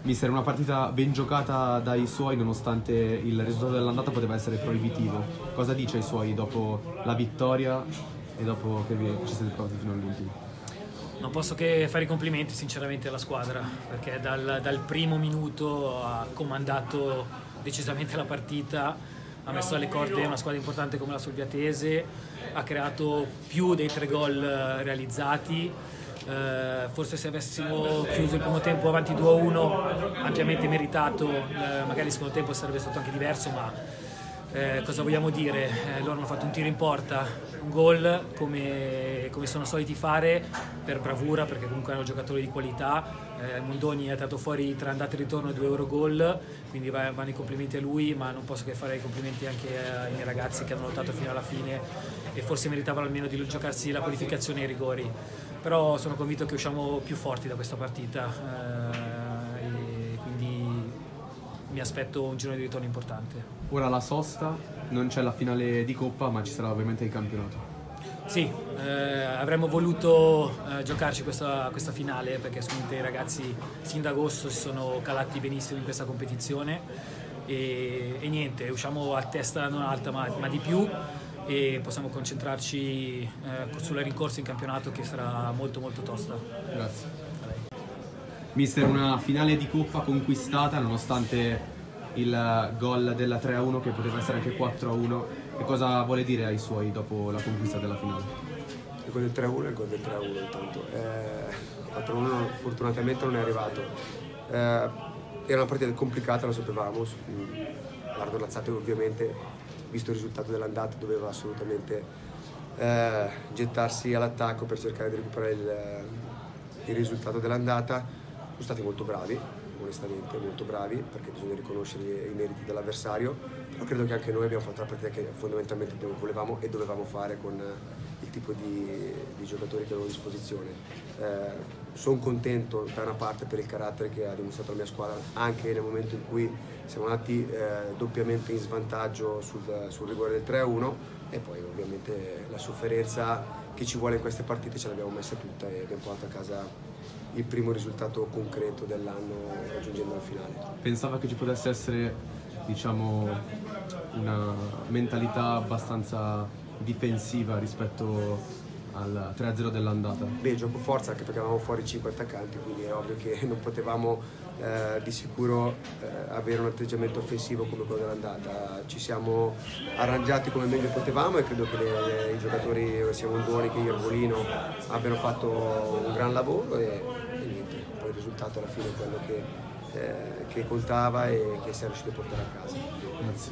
Mister, una partita ben giocata dai suoi nonostante il risultato dell'andata poteva essere proibitivo. Cosa dice ai suoi dopo la vittoria e dopo che ci siete provati fino all'ultimo? Non posso che fare i complimenti sinceramente alla squadra, perché dal primo minuto ha comandato decisamente la partita, ha messo alle corde una squadra importante come la Solviatese, ha creato più dei 3 gol realizzati. Forse se avessimo chiuso il primo tempo avanti 2-1, ampiamente meritato, magari il secondo tempo sarebbe stato anche diverso, ma cosa vogliamo dire? Loro hanno fatto un tiro in porta, un gol come sono soliti fare, per bravura, perché comunque erano giocatori di qualità. Mondoni ha tirato fuori 3 andate e ritorno e 2 Eurogol, quindi vanno i complimenti a lui, ma non posso che fare i complimenti anche ai miei ragazzi che hanno lottato fino alla fine e forse meritavano almeno di giocarsi la qualificazione e i rigori. Però sono convinto che usciamo più forti da questa partita e quindi mi aspetto un girone di ritorno importante. Ora la sosta, non c'è la finale di Coppa, ma ci sarà ovviamente il campionato. Sì, avremmo voluto giocarci questa finale perché secondo me i ragazzi sin da agosto si sono calati benissimo in questa competizione e niente, usciamo a testa non alta ma di più e possiamo concentrarci sulla rincorsa in campionato che sarà molto molto tosta. Grazie. Mister, una finale di Coppa conquistata nonostante il gol della 3-1 che poteva essere anche 4-1. E cosa vuole dire ai suoi dopo la conquista della finale? Il gol del 3-1 è il gol del 3-1 intanto. Il 4-1 fortunatamente non è arrivato. Era una partita complicata, lo sapevamo. Lardo Lazzate ovviamente, visto il risultato dell'andata, doveva assolutamente gettarsi all'attacco per cercare di recuperare il risultato dell'andata. Sono stati molto bravi, onestamente molto bravi, perché bisogna riconoscere i meriti dell'avversario, però credo che anche noi abbiamo fatto la partita che fondamentalmente volevamo e dovevamo fare con il tipo di giocatori che avevo a disposizione. Sono contento da una parte per il carattere che ha dimostrato la mia squadra anche nel momento in cui siamo andati doppiamente in svantaggio sul rigore del 3-1 e poi ovviamente la sofferenza che ci vuole in queste partite ce l'abbiamo messa tutta e abbiamo portato a casa il primo risultato concreto dell'anno raggiungendo la finale. Pensava che ci potesse essere, diciamo, una mentalità abbastanza difensiva rispetto al 3-0 dell'andata? Beh, gioco forza anche perché avevamo fuori 5 attaccanti, quindi è ovvio che non potevamo di sicuro avere un atteggiamento offensivo come quello dell'andata. Ci siamo arrangiati come meglio potevamo e credo che i giocatori sia Mondoni che Iervolino abbiano fatto un gran lavoro e niente, poi il risultato alla fine è quello che contava e che si è riuscito a portare a casa. Grazie.